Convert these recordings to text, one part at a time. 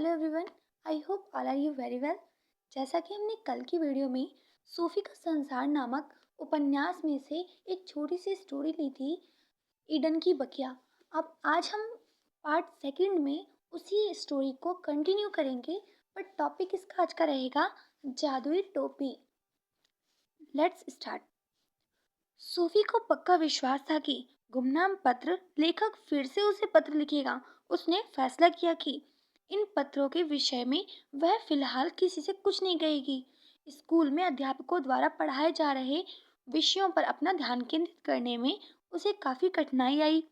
Hello everyone, I hope all are you very well. जैसा कि हमने कल की वीडियो में सूफी का संसार नामक उपन्यास में से एक छोटी सी स्टोरी ली थी, ईडन की बगिया। अब आज हम पार्ट सेकंड में उसी स्टोरी को कंटिन्यू करेंगे, बट टॉपिक इसका आज का रहेगा जादुई टोपी। Let's start. सूफी को पक्का विश्वास था कि गुमनाम पत्र लेखक फिर से उसे पत्र लिखेगा। उसने फैसला किया कि इन पत्रों के विषय में वह फिलहाल किसी से कुछ नहीं कहेगी। स्कूल में अध्यापकों द्वारा पढ़ाए जा रहे विषयों पर अपना ध्यान केंद्रित करने में उसे काफी कठिनाई आई।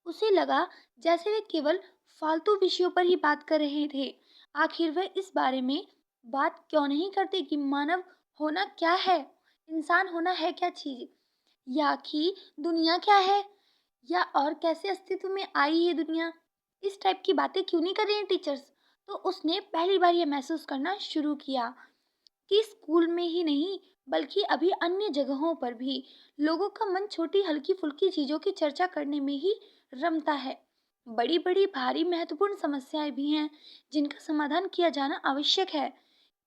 उसे लगा जैसे वे केवल फालतू विषयों पर ही बात कर रहे थे। आखिर वह इस बारे में बात क्यों नहीं करते कि मानव होना क्या है, इंसान होना है क्या चीज, या कि दुनिया क्या है, या और कैसे अस्तित्व में आई है दुनिया। इस टाइप की बातें क्यों नहीं कर रहे हैं टीचर्स। तो उसने पहली बार यह महसूस करना शुरू किया कि स्कूल में ही नहीं बल्कि अभी अन्य जगहों पर भी लोगों का मन छोटी हल्की फुल्की चीजों की चर्चा करने में ही रमता है। बड़ी बड़ी भारी महत्वपूर्ण समस्याएं भी हैं जिनका समाधान किया जाना आवश्यक है।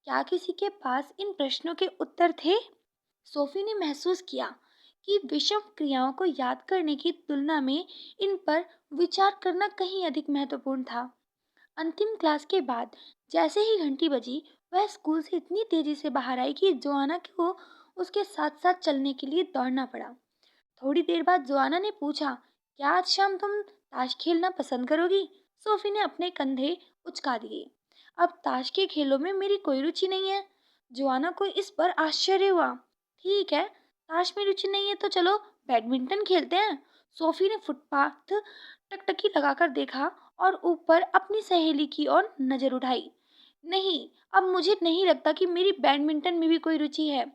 क्या किसी के पास इन प्रश्नों के उत्तर थे? सोफी ने महसूस किया कि विषम क्रियाओं को याद करने की तुलना में इन पर विचार करना कहीं अधिक महत्वपूर्ण था। अंतिम क्लास के बाद जैसे ही घंटी बजी, वह स्कूल से इतनी तेजी से बाहर आई कि जोआना को उसके साथ साथ चलने के लिए दौड़ना पड़ा। थोड़ी देर बाद जोआना ने पूछा, क्या आज शाम तुम ताश खेलना पसंद करोगी? सोफी ने अपने कंधे उचका दिए। अब ताश के खेलों में मेरी कोई रुचि नहीं है। जोआना को इस पर आश्चर्य हुआ। ठीक है, ताश में रुचि नहीं है तो चलो बैडमिंटन खेलते हैं। सोफी ने फुटपाथ टकटकी लगाकर देखा और ऊपर अपनी सहेली की ओर नजर उठाई। नहीं, अब मुझे नहीं लगता कि मेरी बैडमिंटन में भी कोई रुचि है।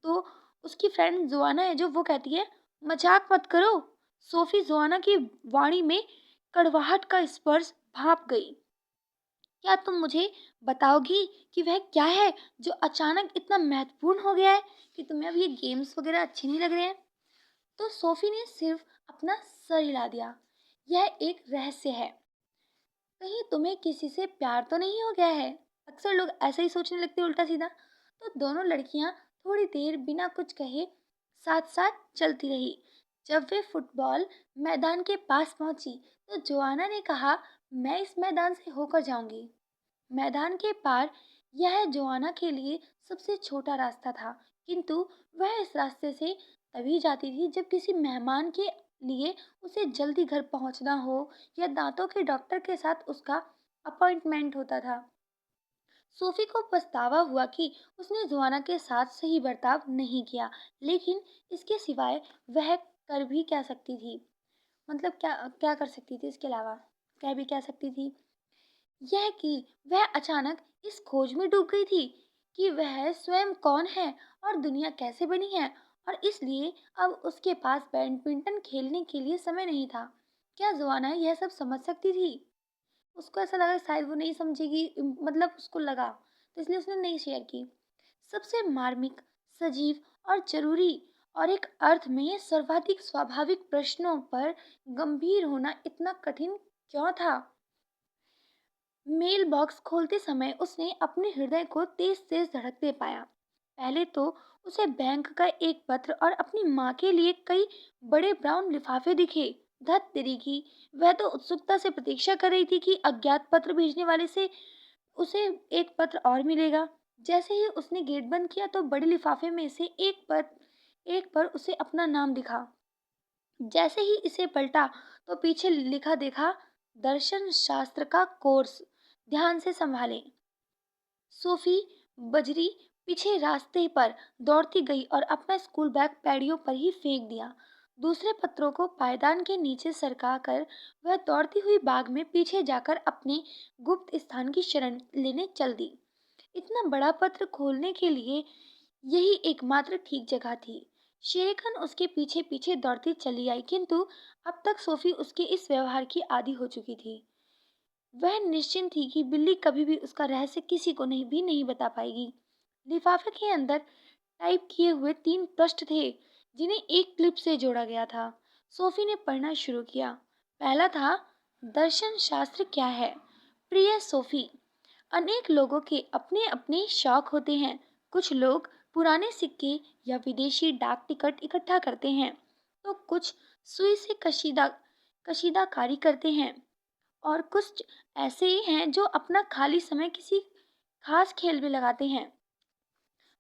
तो उसकी फ्रेंड जोआना है जो वो कहती है, मजाक मत करो। सोफी जोआना की वाणी में कड़वाहट का स्पर्श भाप गई। क्या तुम मुझे बताओगी कि वह क्या है जो अचानक इतना महत्वपूर्ण हो गया है कि तुम्हें अब ये गेम्स वगैरह अच्छे नहीं लग रहे हैं? तो सोफी ने सिर्फ अपना सर हिला दिया। यह एक रहस्य है। कहीं तुम्हें किसी से प्यार तो नहीं हो गया है? अक्सर लोग ऐसा ही सोचने लगते हैं उल्टा सीधा। तो दोनों लड़कियां थोड़ी देर बिना कुछ कहे साथ साथ चलती रही। जब वे फुटबॉल मैदान के पास पहुंची तो जोआना ने कहा, मैं इस मैदान से होकर जाऊंगी। मैदान के पार यह जोआना के लिए सबसे छोटा रास्ता था, किंतु वह इस रास्ते से तभी जाती थी जब किसी मेहमान के लिए उसे जल्दी घर पहुंचना हो या दांतों के डॉक्टर के साथ उसका अपॉइंटमेंट होता था। सोफी को पछतावा हुआ कि उसने जोआना के साथ सही बर्ताव नहीं किया, लेकिन इसके सिवाय वह कर भी क्या सकती थी? मतलब क्या क्या कर सकती थी इसके अलावा? कह भी क्या सकती थी? यह कि वह अचानक इस खोज में डूब गई थी कि वह स्वयं कौन है और दुनिया कैसे बनी है, और इसलिए अब उसके पास बैडमिंटन खेलने के लिए समय नहीं था। क्या जोआना यह सब समझ सकती थी? उसको ऐसा लगा शायद वो नहीं समझेगी, मतलब उसको लगा, तो इसलिए उसने नहीं शेयर की। सबसे मार्मिक, सजीव और जरूरी और एक अर्थ में सर्वाधिक स्वाभाविक प्रश्नों पर गंभीर होना इतना कठिन क्यों था? मेल बॉक्स खोलते समय उसने अपने हृदय को तेज तेज धड़कते पाया। पहले तो उसे बैंक का एक पत्र और अपनी माँ के लिए कई बड़े ब्राउन लिफाफे दिखे। धत तेरी की, वह तो उत्सुकता से प्रतीक्षा कर रही थी कि अज्ञात पत्र भेजने वाले से उसे एक पत्र और मिलेगा। जैसे ही उसने गेट बंद किया तो बड़े लिफाफे में से एक पर उसे अपना नाम दिखा। जैसे ही इसे पलटा तो पीछे लिखा देखा, दर्शन शास्त्र का कोर्स, ध्यान से संभालें। सोफी बजरी पीछे रास्ते पर दौड़ती गई और अपना स्कूल बैग पैड़ियों पर ही फेंक दिया। दूसरे पत्रों को पायदान के नीचे सरका कर वह दौड़ती हुई बाग में पीछे जाकर अपने गुप्त स्थान की शरण लेने चल दी। इतना बड़ा पत्र खोलने के लिए यही एकमात्र ठीक जगह थी। शेरखान उसके पीछे पीछे दौड़ती चली आई, किंतु अब तक सोफी उसके इस व्यवहार की आदी हो चुकी थी। वह निश्चिंत थी कि बिल्ली कभी भी उसका रहस्य किसी को नहीं बता पाएगी। लिफाफे के अंदर टाइप किए हुए 3 पृष्ठ थे जिन्हें एक क्लिप से जोड़ा गया था। सोफी ने पढ़ना शुरू किया। पहला था, दर्शन शास्त्र क्या है? प्रिय सोफी, अनेक लोगों के अपने अपने शौक होते हैं। कुछ लोग पुराने सिक्के या विदेशी डाक टिकट इकट्ठा करते हैं, तो कुछ सुई से कशीदाकारी करते हैं, और कुछ ऐसे ही हैं जो अपना खाली समय किसी खास खेल में लगाते हैं।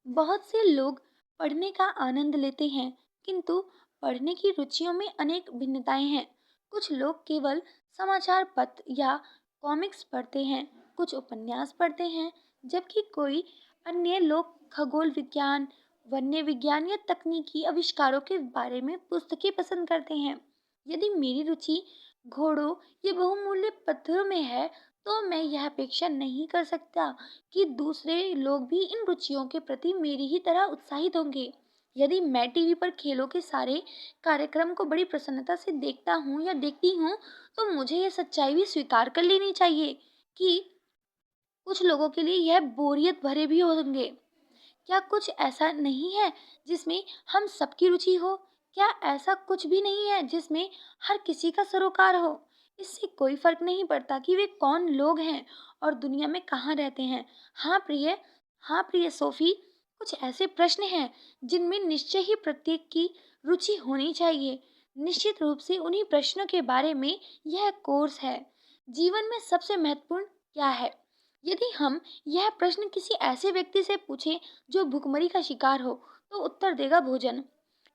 बहुत से लोग पढ़ने का आनंद लेते हैं, किंतु पढ़ने की रुचियों में अनेक भिन्नताएं हैं। कुछ लोग केवल समाचार पत्र या कॉमिक्स पढ़ते हैं, कुछ उपन्यास पढ़ते हैं, जबकि कोई अन्य लोग खगोल विज्ञान, वन्य विज्ञान या तकनीकी आविष्कारों के बारे में पुस्तकें पसंद करते हैं। यदि मेरी रुचि घोड़ों या बहुमूल्य पत्थरों में है, तो मैं यह अपेक्षा नहीं कर सकता कि दूसरे लोग भी इन रुचियों के प्रति मेरी ही तरह उत्साहित होंगे। यदि मैं टीवी पर खेलों के सारे कार्यक्रम को बड़ी प्रसन्नता से देखता हूँ या देखती हूँ, तो मुझे यह सच्चाई भी स्वीकार कर लेनी चाहिए कि कुछ लोगों के लिए यह बोरियत भरे भी होंगे। क्या कुछ ऐसा नहीं है जिसमें हम सबकी रुचि हो? क्या ऐसा कुछ भी नहीं है जिसमें हर किसी का सरोकार हो? इससे कोई फर्क नहीं पड़ता कि वे कौन लोग हैं और दुनिया में कहाँ रहते हैं। हाँ प्रिय, हाँ प्रिय सोफी, कुछ ऐसे प्रश्न हैं जिनमें निश्चय ही प्रत्येक की रुचि होनी चाहिए। निश्चित रूप से उन्हीं प्रश्नों के बारे में यह कोर्स है। जीवन में सबसे महत्वपूर्ण क्या है? यदि हम यह प्रश्न किसी ऐसे व्यक्ति से पूछें जो भुखमरी का शिकार हो, तो उत्तर देगा भोजन।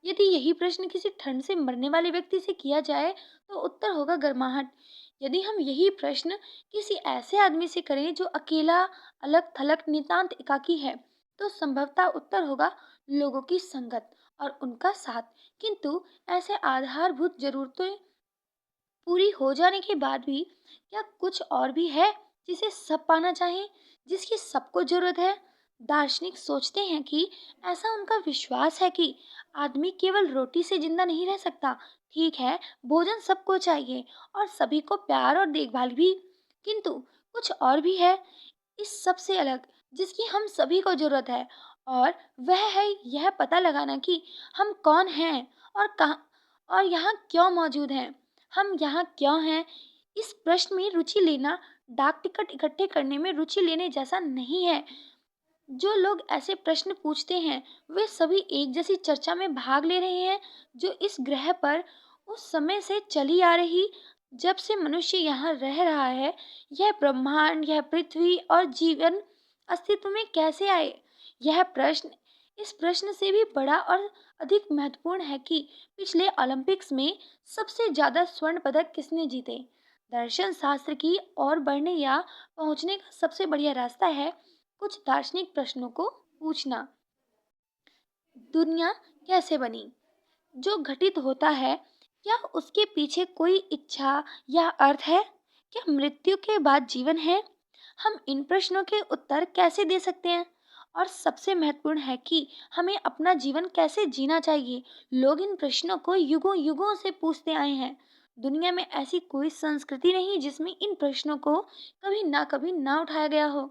यदि यही प्रश्न किसी ठंड से मरने वाले व्यक्ति से किया जाए, तो उत्तर होगा गर्माहट। यदि हम यही प्रश्न किसी ऐसे आदमी से करें जो अकेला, अलग थलग, नितांत एकाकी है, तो संभवतः उत्तर होगा लोगों की संगत और उनका साथ। किंतु ऐसे आधारभूत जरूरतें पूरी हो जाने के बाद भी क्या कुछ और भी है जिसे सब पाना चाहें, जिसकी सबको जरूरत है? दार्शनिक सोचते हैं कि ऐसा उनका विश्वास है कि आदमी केवल रोटी से जिंदा नहीं रह सकता। ठीक है, भोजन सबको चाहिए और सभी को प्यार और देखभाल भी, किंतु कुछ और भी है इस सब से अलग, जिसकी हम सभी को जरूरत है, और वह है यह पता लगाना कि हम कौन हैं और कहाँ और यहाँ क्यों मौजूद हैं। हम यहाँ क्यों हैं? इस प्रश्न में रुचि लेना डाक टिकट इकट्ठे करने में रुचि लेने जैसा नहीं है। जो लोग ऐसे प्रश्न पूछते हैं, वे सभी एक जैसी चर्चा में भाग ले रहे हैं जो इस ग्रह पर उस समय से चली आ रही, जब से मनुष्य यहाँ रह रहा है। यह ब्रह्मांड, यह पृथ्वी और जीवन अस्तित्व में कैसे आए? यह प्रश्न इस प्रश्न से भी बड़ा और अधिक महत्वपूर्ण है कि पिछले ओलंपिक्स में सबसे ज्यादा स्वर्ण पदक किसने जीते। दर्शन शास्त्र की ओर बढ़ने या पहुंचने का सबसे बढ़िया रास्ता है कुछ दार्शनिक प्रश्नों को पूछना। दुनिया कैसे बनी? जो घटित होता है, क्या उसके पीछे कोई इच्छा या अर्थ है? क्या मृत्यु के बाद जीवन है? हम इन प्रश्नों के उत्तर कैसे दे सकते हैं? और सबसे महत्वपूर्ण है कि हमें अपना जीवन कैसे जीना चाहिए। लोग इन प्रश्नों को युगों युगों से पूछते आए हैं। दुनिया में ऐसी कोई संस्कृति नहीं जिसमें इन प्रश्नों को कभी ना उठाया गया हो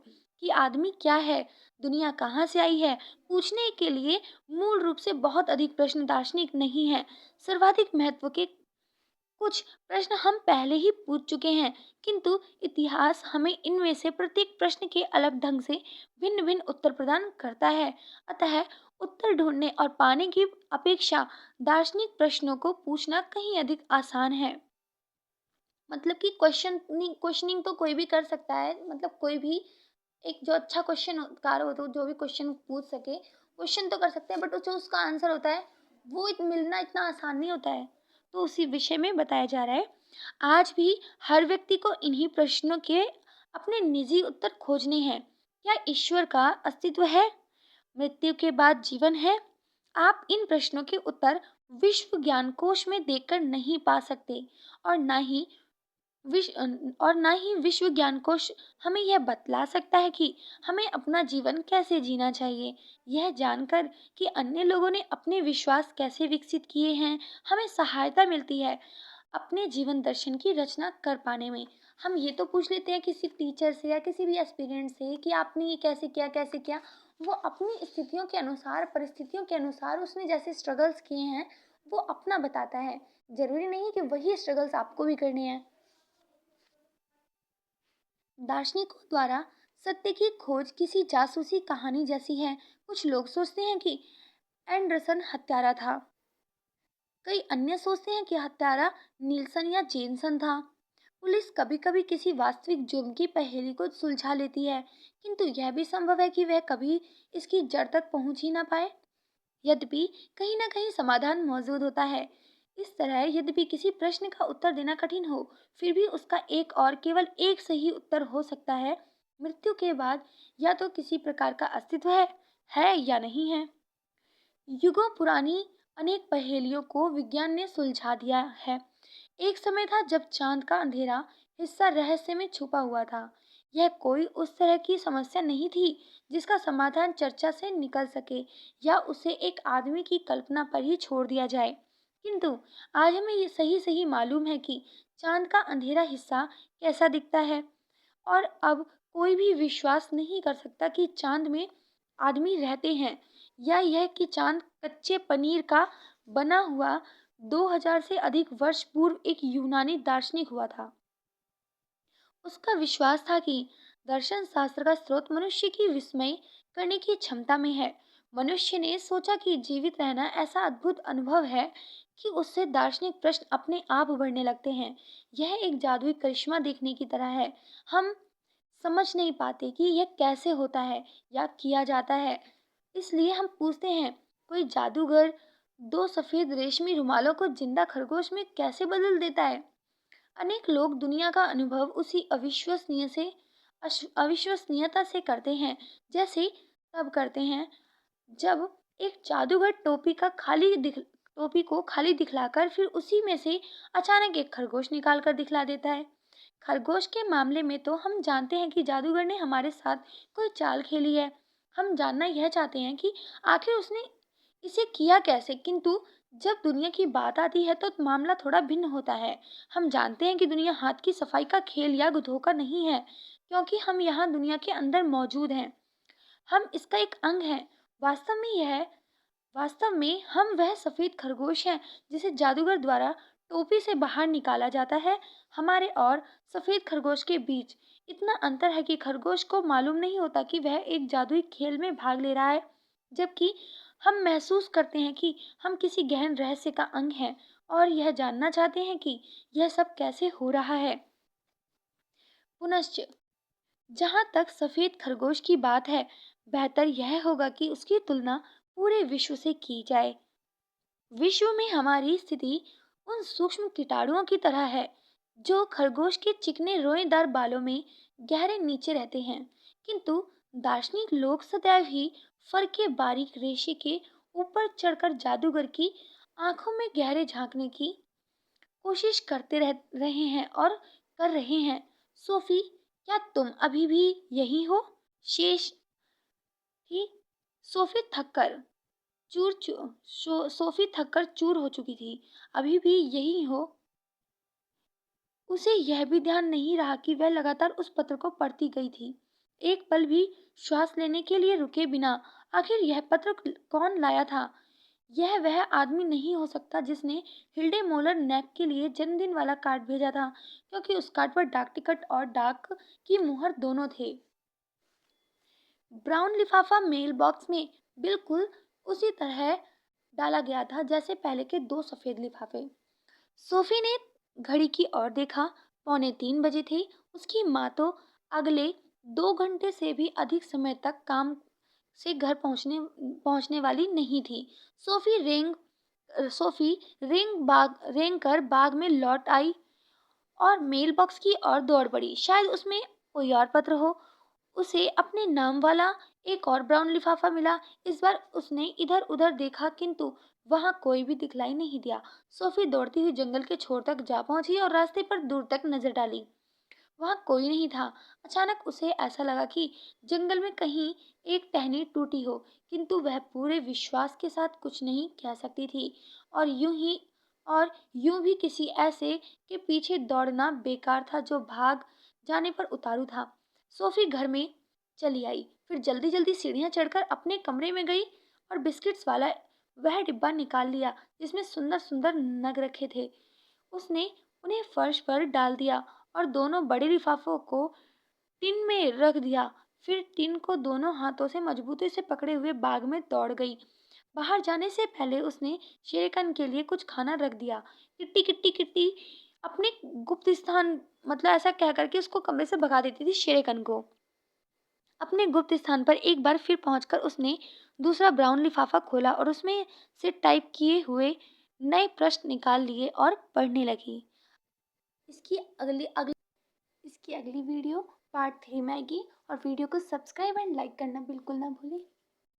कि आदमी क्या है, दुनिया कहाँ से आई है। पूछने के लिए मूल रूप से बहुत अधिक प्रश्न दार्शनिक नहीं है। सर्वाधिक महत्व के कुछ प्रश्न हम पहले ही पूछ चुके हैं, किंतु इतिहास हमें इनमें से प्रत्येक प्रश्न के अलग ढंग से भिन्न भिन्न उत्तर प्रदान करता है। अतः उत्तर ढूंढने और पाने की अपेक्षा दार्शनिक प्रश्नों को पूछना कहीं अधिक आसान है। मतलब कि क्वेश्चनिंग तो कोई भी कर सकता है, मतलब कोई भी एक जो अच्छा क्वेश्चनकार हो तो जो भी क्वेश्चन पूछ सके, क्वेश्चन तो कर सकते हैं, बट जो उसका आंसर होता है वो मिलना इतना आसान नहीं होता है। तो उसी विषय में बताया जा रहा है। आज भी हर व्यक्ति को इन्हीं प्रश्नों के अपने निजी उत्तर खोजने हैं। क्या ईश्वर का अस्तित्व है? मृत्यु के बाद जीवन है? आप इन प्रश्नों के उत्तर विश्व ज्ञान कोश में देखकर नहीं पा सकते, और ना ही विश्व ज्ञान कोश हमें यह बतला सकता है कि हमें अपना जीवन कैसे जीना चाहिए। यह जानकर कि अन्य लोगों ने अपने विश्वास कैसे विकसित किए हैं, हमें सहायता मिलती है अपने जीवन दर्शन की रचना कर पाने में। हम ये तो पूछ लेते हैं किसी टीचर से या किसी भी एस्पिरेंट से कि आपने ये कैसे किया। वो अपनी स्थितियों के अनुसार, परिस्थितियों के अनुसार उसने जैसे स्ट्रगल्स किए हैं, वो अपना बताता है। जरूरी नहीं कि वही स्ट्रगल्स आपको भी करने हैं। दार्शनिकों द्वारा सत्य की खोज किसी जासूसी कहानी जैसी है। कुछ लोग सोचते हैं कि एंडरसन हत्यारा था, कई अन्य सोचते हैं कि हत्यारा नीलसन या जेनसन था। पुलिस कभी कभी किसी वास्तविक जुर्म की पहेली को सुलझा लेती है, किंतु यह भी संभव है कि वह कभी इसकी जड़ तक पहुंच ही ना पाए। यद्यपि कहीं न कहीं समाधान मौजूद होता है। इस तरह यद्यपि किसी प्रश्न का उत्तर देना कठिन हो, फिर भी उसका एक और केवल एक सही उत्तर हो सकता है। मृत्यु के बाद या तो किसी प्रकार का अस्तित्व है या नहीं है। युगों पुरानी अनेक पहेलियों को विज्ञान ने सुलझा दिया है। एक समय था जब चांद का अंधेरा हिस्सा रहस्य में छुपा हुआ था। यह कोई उस तरह की समस्या नहीं थी जिसका समाधान चर्चा से निकल सके या उसे एक आदमी की कल्पना पर ही छोड़ दिया जाए। किंतु आज हमें ये सही सही मालूम है कि चांद का अंधेरा हिस्सा कैसा दिखता है, और अब कोई भी विश्वास नहीं कर सकता कि चांद में आदमी रहते हैं, या यह कि चांद कच्चे पनीर का बना हुआ 2000 से अधिक वर्ष पूर्व एक यूनानी दार्शनिक हुआ था। उसका विश्वास था कि दर्शन शास्त्र का स्रोत मनुष्य की विस्मय करने की क्षमता में है। मनुष्य ने सोचा कि जीवित रहना ऐसा अद्भुत अनुभव है कि उससे दार्शनिक प्रश्न अपने आप उभरने लगते हैं। यह एक जादुई करिश्मा देखने की तरह है। हम समझ नहीं पाते कि यह कैसे होता है या किया जाता है। इसलिए हम पूछते हैं, कोई जादूगर दो सफेद रेशमी रुमालों को जिंदा खरगोश में कैसे बदल देता है? अनेक लोग दुनिया का अनुभव उसी अविश्वसनीयता से करते हैं, जैसे तब करते हैं जब एक जादूगर टोपी को खाली दिखलाकर फिर उसी में से अचानक एक खरगोश निकाल कर दिखला देता है। खरगोश के मामले में तो हम जानते हैं कि जादूगर ने हमारे साथ कोई चाल खेली है। हम जानना यह चाहते हैं कि आखिर उसने इसे किया कैसे, किंतु जब दुनिया की बात आती है तो मामला थोड़ा भिन्न होता है। हम जानते हैं कि दुनिया हाथ की सफाई का खेल या धोखा नहीं है, क्योंकि हम यहाँ दुनिया के अंदर मौजूद हैं। हम इसका एक अंग हैं। वास्तव में यह वास्तव में हम वह सफेद खरगोश हैं जिसे जादूगर द्वारा टोपी से बाहर निकाला जाता है। हमारे और सफेद खरगोश के बीच इतना अंतर है कि खरगोश को मालूम नहीं होता कि वह एक जादुई खेल में भाग ले रहा है, जबकि हम महसूस करते हैं कि हम किसी गहन रहस्य का अंग हैं और यह जानना चाहते हैं कि यह सब कैसे हो रहा है। पुनश्च जहाँ तक सफेद खरगोश की बात है, बेहतर यह होगा कि उसकी तुलना पूरे विश्व से की जाए। विश्व में हमारी स्थिति उन सूक्ष्म कीटाणुओं की तरह है जो खरगोश के चिकने रोएदार बालों में गहरे नीचे रहते हैं, किंतु दार्शनिक लोग सदैव ही फर के बारीक रेशे के ऊपर चढ़कर जादूगर की आंखों में गहरे झांकने की कोशिश रहे हैं और कर रहे हैं। सोफी, क्या तुम अभी भी यही हो? शेष थी। सोफी थककर सोफी थककर चूर हो चुकी थी। अभी भी यही हो? उसे यह भी ध्यान नहीं रहा कि वह लगातार उस पत्र को पढ़ती गई थी, एक पल भी श्वास लेने के लिए रुके बिना। आखिर यह पत्र कौन लाया था? यह वह आदमी नहीं हो सकता जिसने हिल्डे मोलर नेक के लिए जन्मदिन वाला कार्ड भेजा था, क्योंकि उस कार्ड पर डाक टिकट और डाक की मुहर दोनों थे। ब्राउन लिफाफा मेल बॉक्स में बिल्कुल उसी तरह डाला गया था जैसे पहले के दो सफेद लिफाफे। सोफी ने घड़ी की ओर देखा। 2:45 बजे थे। उसकी माँ तो अगले 2 घंटे से भी अधिक समय तक काम से घर पहुंचने वाली नहीं थी। सोफी रेंग कर बाग में लौट आई और मेल बॉक्स की ओर दौड़ पड़ी। शायद उसमें कोई और पत्र हो। उसे अपने नाम वाला एक और ब्राउन लिफाफा मिला। इस बार उसने इधर उधर देखा, किंतु वहां कोई भी दिखलाई नहीं दिया। सोफी दौड़ती हुई जंगल के छोर तक जा पहुंची और रास्ते पर दूर तक नजर डाली। वहां कोई नहीं था। अचानक उसे ऐसा लगा कि जंगल में कहीं एक टहनी टूटी हो, किंतु वह पूरे विश्वास के साथ कुछ नहीं कह सकती थी। और यूं भी किसी ऐसे के पीछे दौड़ना बेकार था जो भाग जाने पर उतारू था। सोफी घर में चली आई, फिर जल्दी जल्दी सीढ़ियां चढ़कर अपने कमरे में गई और बिस्किट्स वाला वह डिब्बा निकाल लिया जिसमें सुंदर सुंदर नग रखे थे। उसने उन्हें फर्श पर डाल दिया और दोनों बड़े लिफाफों को टिन में रख दिया। फिर टिन को दोनों हाथों से मजबूती से पकड़े हुए बाग में दौड़ गई। बाहर जाने से पहले उसने शेरकन के लिए कुछ खाना रख दिया। किट्टी किट्टी किट्टी अपने गुप्त स्थान मतलब ऐसा कह करके उसको कमरे से भगा देती थी शेरकन को। अपने गुप्त स्थान पर एक बार फिर पहुंचकर उसने दूसरा ब्राउन लिफाफा खोला और उसमें से टाइप किए हुए नए प्रश्न निकाल लिए और पढ़ने लगी। इसकी अगली अगली इसकी अगली वीडियो पार्ट 3 में आएगी और वीडियो को सब्सक्राइब एंड लाइक करना बिल्कुल ना भूलें।